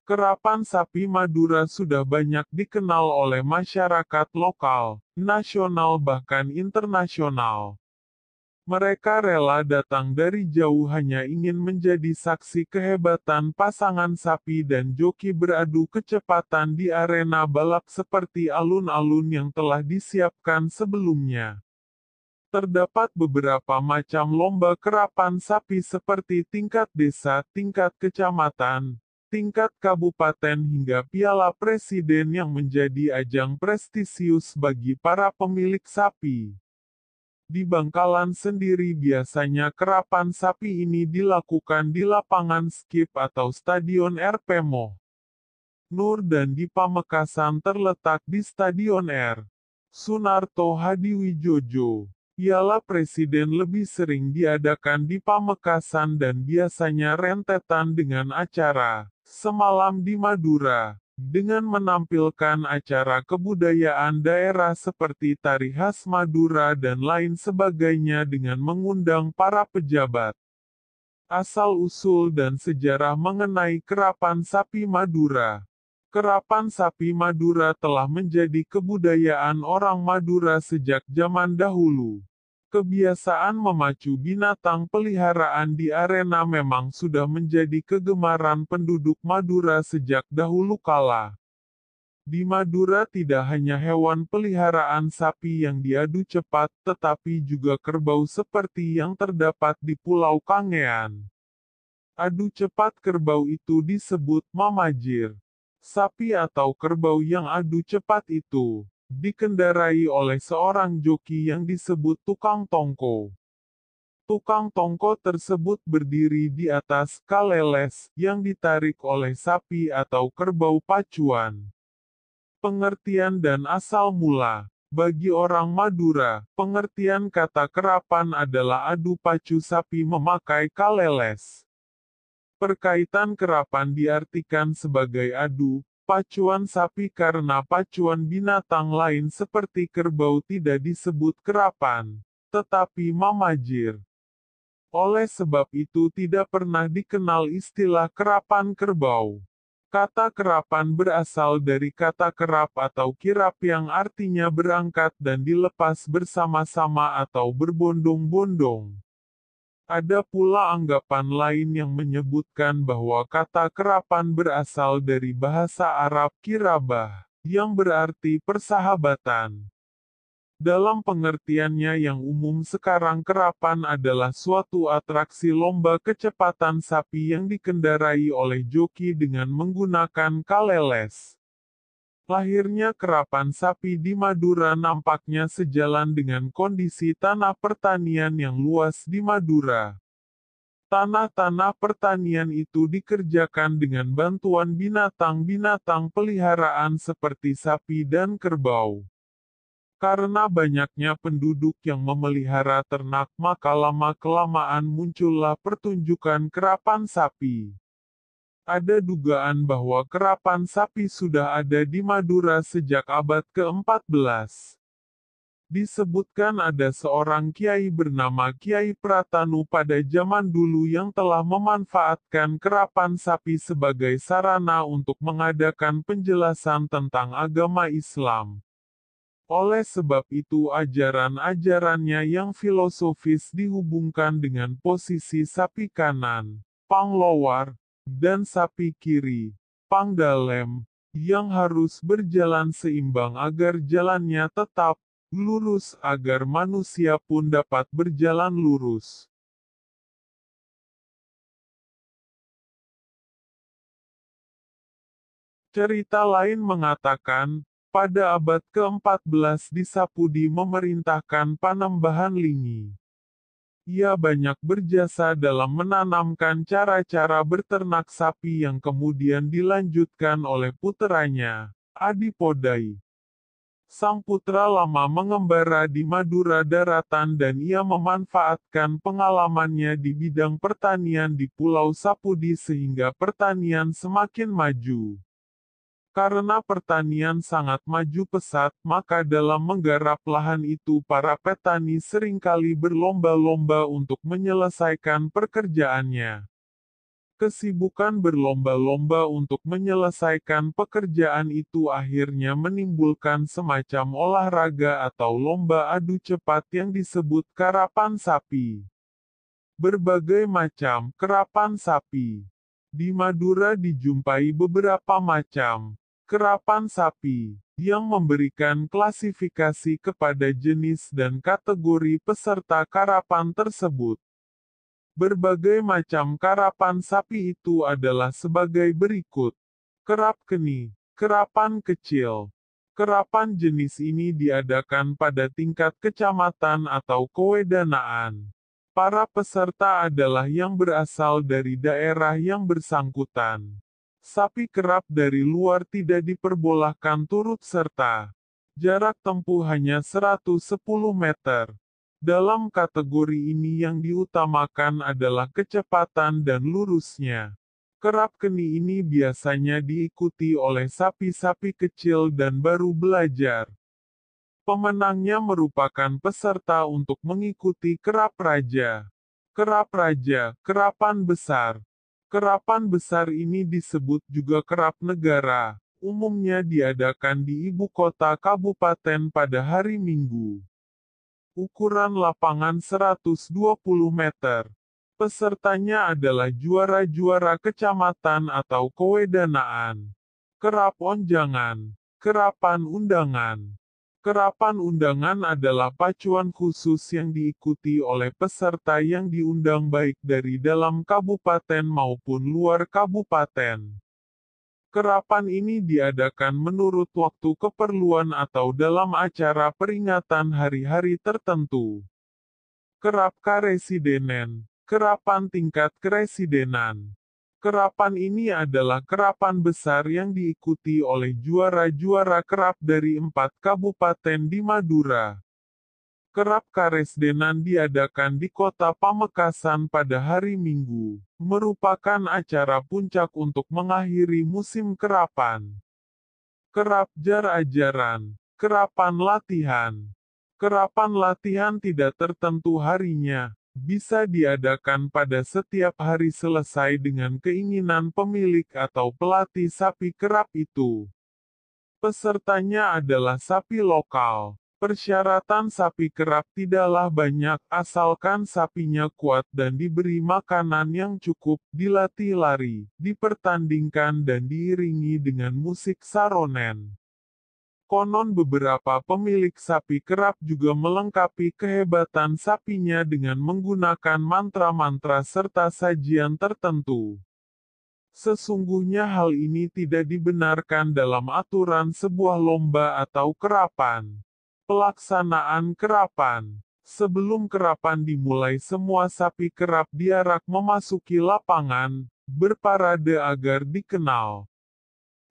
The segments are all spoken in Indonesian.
Kerapan sapi Madura sudah banyak dikenal oleh masyarakat lokal, nasional bahkan internasional. Mereka rela datang dari jauh hanya ingin menjadi saksi kehebatan pasangan sapi dan joki beradu kecepatan di arena balap seperti alun-alun yang telah disiapkan sebelumnya. Terdapat beberapa macam lomba kerapan sapi seperti tingkat desa, tingkat kecamatan, tingkat kabupaten hingga Piala Presiden yang menjadi ajang prestisius bagi para pemilik sapi. Di Bangkalan sendiri biasanya kerapan sapi ini dilakukan di lapangan skip atau Stadion RP Moh Nur dan di Pamekasan terletak di Stadion R. Sunarto Hadiwijojo. Piala Presiden lebih sering diadakan di Pamekasan dan biasanya rentetan dengan acara Semalam di Madura, dengan menampilkan acara kebudayaan daerah seperti tari khas Madura dan lain sebagainya dengan mengundang para pejabat. Asal-usul dan sejarah mengenai kerapan sapi Madura. Kerapan sapi Madura telah menjadi kebudayaan orang Madura sejak zaman dahulu. Kebiasaan memacu binatang peliharaan di arena memang sudah menjadi kegemaran penduduk Madura sejak dahulu kala. Di Madura tidak hanya hewan peliharaan sapi yang diadu cepat, tetapi juga kerbau seperti yang terdapat di Pulau Kangean. Adu cepat kerbau itu disebut mamajir. Sapi atau kerbau yang adu cepat itu dikendarai oleh seorang joki yang disebut tukang tongko. Tukang tongko tersebut berdiri di atas kaleles yang ditarik oleh sapi atau kerbau pacuan. Pengertian dan asal mula. Bagi orang Madura, pengertian kata kerapan adalah adu pacu sapi memakai kaleles. Perkaitan kerapan diartikan sebagai adu pacuan sapi karena pacuan binatang lain seperti kerbau tidak disebut kerapan, tetapi mamajir. Oleh sebab itu tidak pernah dikenal istilah kerapan kerbau. Kata kerapan berasal dari kata kerap atau kirap yang artinya berangkat dan dilepas bersama-sama atau berbondong-bondong. Ada pula anggapan lain yang menyebutkan bahwa kata kerapan berasal dari bahasa Arab kirabah, yang berarti persahabatan. Dalam pengertiannya yang umum sekarang kerapan adalah suatu atraksi lomba kecepatan sapi yang dikendarai oleh joki dengan menggunakan kaleles. Lahirnya kerapan sapi di Madura nampaknya sejalan dengan kondisi tanah pertanian yang luas di Madura. Tanah-tanah pertanian itu dikerjakan dengan bantuan binatang-binatang peliharaan seperti sapi dan kerbau. Karena banyaknya penduduk yang memelihara ternak maka lama-kelamaan muncullah pertunjukan kerapan sapi. Ada dugaan bahwa kerapan sapi sudah ada di Madura sejak abad ke-14. Disebutkan ada seorang kiai bernama Kiai Pratanu pada zaman dulu yang telah memanfaatkan kerapan sapi sebagai sarana untuk mengadakan penjelasan tentang agama Islam. Oleh sebab itu ajaran-ajarannya yang filosofis dihubungkan dengan posisi sapi kanan, panglowar, dan sapi kiri, pangdalem, yang harus berjalan seimbang agar jalannya tetap lurus agar manusia pun dapat berjalan lurus. Cerita lain mengatakan, pada abad ke-14 di Sapudi memerintahkan Panembahan Lingi. Ia banyak berjasa dalam menanamkan cara-cara berternak sapi yang kemudian dilanjutkan oleh puteranya, Adipodai. Sang putra lama mengembara di Madura daratan dan ia memanfaatkan pengalamannya di bidang pertanian di Pulau Sapudi sehingga pertanian semakin maju. Karena pertanian sangat maju pesat, maka dalam menggarap lahan itu para petani seringkali berlomba-lomba untuk menyelesaikan pekerjaannya. Kesibukan berlomba-lomba untuk menyelesaikan pekerjaan itu akhirnya menimbulkan semacam olahraga atau lomba adu cepat yang disebut karapan sapi. Berbagai macam karapan sapi. Di Madura dijumpai beberapa macam karapan sapi yang memberikan klasifikasi kepada jenis dan kategori peserta karapan tersebut. Berbagai macam karapan sapi itu adalah sebagai berikut. Kerap keni, karapan kecil. Karapan jenis ini diadakan pada tingkat kecamatan atau kewedanaan. Para peserta adalah yang berasal dari daerah yang bersangkutan. Sapi kerap dari luar tidak diperbolehkan turut serta. Jarak tempuh hanya 110 meter. Dalam kategori ini yang diutamakan adalah kecepatan dan lurusnya. Kerap keni ini biasanya diikuti oleh sapi-sapi kecil dan baru belajar. Pemenangnya merupakan peserta untuk mengikuti kerap raja. Kerap raja, kerapan besar. Kerapan besar ini disebut juga kerap negara. Umumnya diadakan di ibu kota kabupaten pada hari Minggu. Ukuran lapangan 120 meter. Pesertanya adalah juara-juara kecamatan atau kewedanaan. Kerap onjangan. Kerapan undangan. Kerapan undangan adalah pacuan khusus yang diikuti oleh peserta yang diundang baik dari dalam kabupaten maupun luar kabupaten. Kerapan ini diadakan menurut waktu keperluan atau dalam acara peringatan hari-hari tertentu. Kerap karesidenen, kerapan tingkat keresidenan. Kerapan ini adalah kerapan besar yang diikuti oleh juara-juara kerap dari 4 kabupaten di Madura. Kerap karesdenan diadakan di kota Pamekasan pada hari Minggu, merupakan acara puncak untuk mengakhiri musim kerapan. Kerap jar-ajaran, kerapan latihan. Kerapan latihan tidak tertentu harinya, bisa diadakan pada setiap hari selesai dengan keinginan pemilik atau pelatih sapi kerap itu. Pesertanya adalah sapi lokal. Persyaratan sapi kerap tidaklah banyak, asalkan sapinya kuat dan diberi makanan yang cukup, dilatih lari, dipertandingkan dan diiringi dengan musik saronen. Konon beberapa pemilik sapi kerap juga melengkapi kehebatan sapinya dengan menggunakan mantra-mantra serta sajian tertentu. Sesungguhnya hal ini tidak dibenarkan dalam aturan sebuah lomba atau kerapan. Pelaksanaan kerapan. Sebelum kerapan dimulai semua sapi kerap diarak memasuki lapangan, berparade agar dikenal.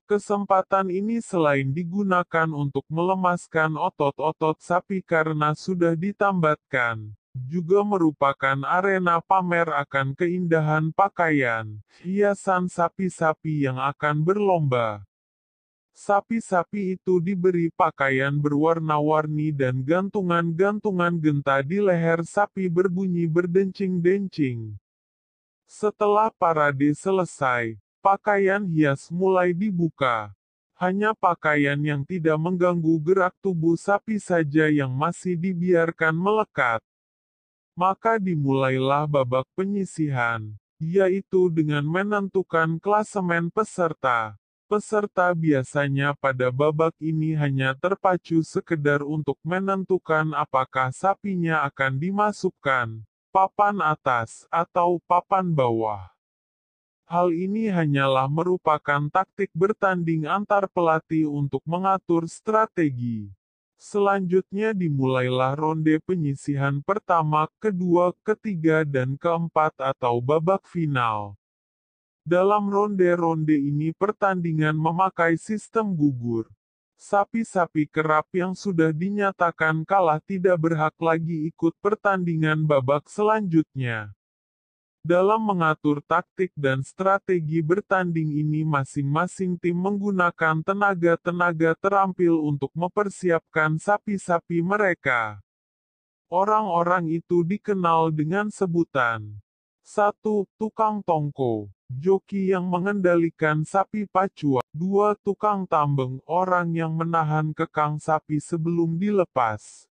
Kesempatan ini selain digunakan untuk melemaskan otot-otot sapi karena sudah ditambatkan, juga merupakan arena pamer akan keindahan pakaian, hiasan sapi-sapi yang akan berlomba. Sapi-sapi itu diberi pakaian berwarna-warni dan gantungan-gantungan genta di leher sapi berbunyi berdencing-dencing. Setelah parade selesai, pakaian hias mulai dibuka. Hanya pakaian yang tidak mengganggu gerak tubuh sapi saja yang masih dibiarkan melekat. Maka dimulailah babak penyisihan, yaitu dengan menentukan klasemen peserta. Peserta biasanya pada babak ini hanya terpacu sekedar untuk menentukan apakah sapinya akan dimasukkan papan atas atau papan bawah. Hal ini hanyalah merupakan taktik bertanding antar pelatih untuk mengatur strategi. Selanjutnya dimulailah ronde penyisihan pertama, kedua, ketiga dan keempat atau babak final. Dalam ronde-ronde ini pertandingan memakai sistem gugur. Sapi-sapi kerap yang sudah dinyatakan kalah tidak berhak lagi ikut pertandingan babak selanjutnya. Dalam mengatur taktik dan strategi bertanding ini masing-masing tim menggunakan tenaga-tenaga terampil untuk mempersiapkan sapi-sapi mereka. Orang-orang itu dikenal dengan sebutan 1. Tukang tongko. joki yang mengendalikan sapi pacuan, 2 tukang tambeng, orang yang menahan kekang sapi sebelum dilepas.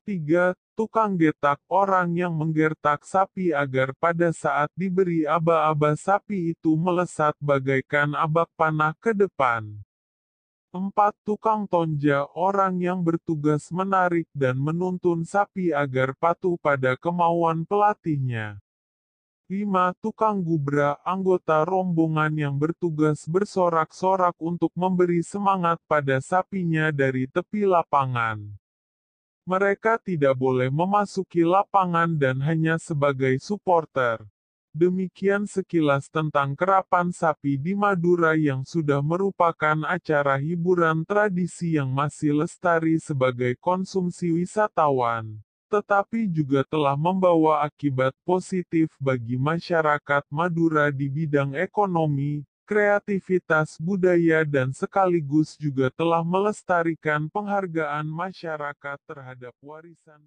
3. Tukang getak, orang yang menggertak sapi agar pada saat diberi aba-aba sapi itu melesat bagaikan abak panah ke depan. 4. Tukang tonja, orang yang bertugas menarik dan menuntun sapi agar patuh pada kemauan pelatihnya. 5. Tukang gubra, anggota rombongan yang bertugas bersorak-sorak untuk memberi semangat pada sapinya dari tepi lapangan. Mereka tidak boleh memasuki lapangan dan hanya sebagai supporter. Demikian sekilas tentang kerapan sapi di Madura yang sudah merupakan acara hiburan tradisi yang masih lestari sebagai konsumsi wisatawan, tetapi juga telah membawa akibat positif bagi masyarakat Madura di bidang ekonomi, kreativitas budaya dan sekaligus juga telah melestarikan penghargaan masyarakat terhadap warisan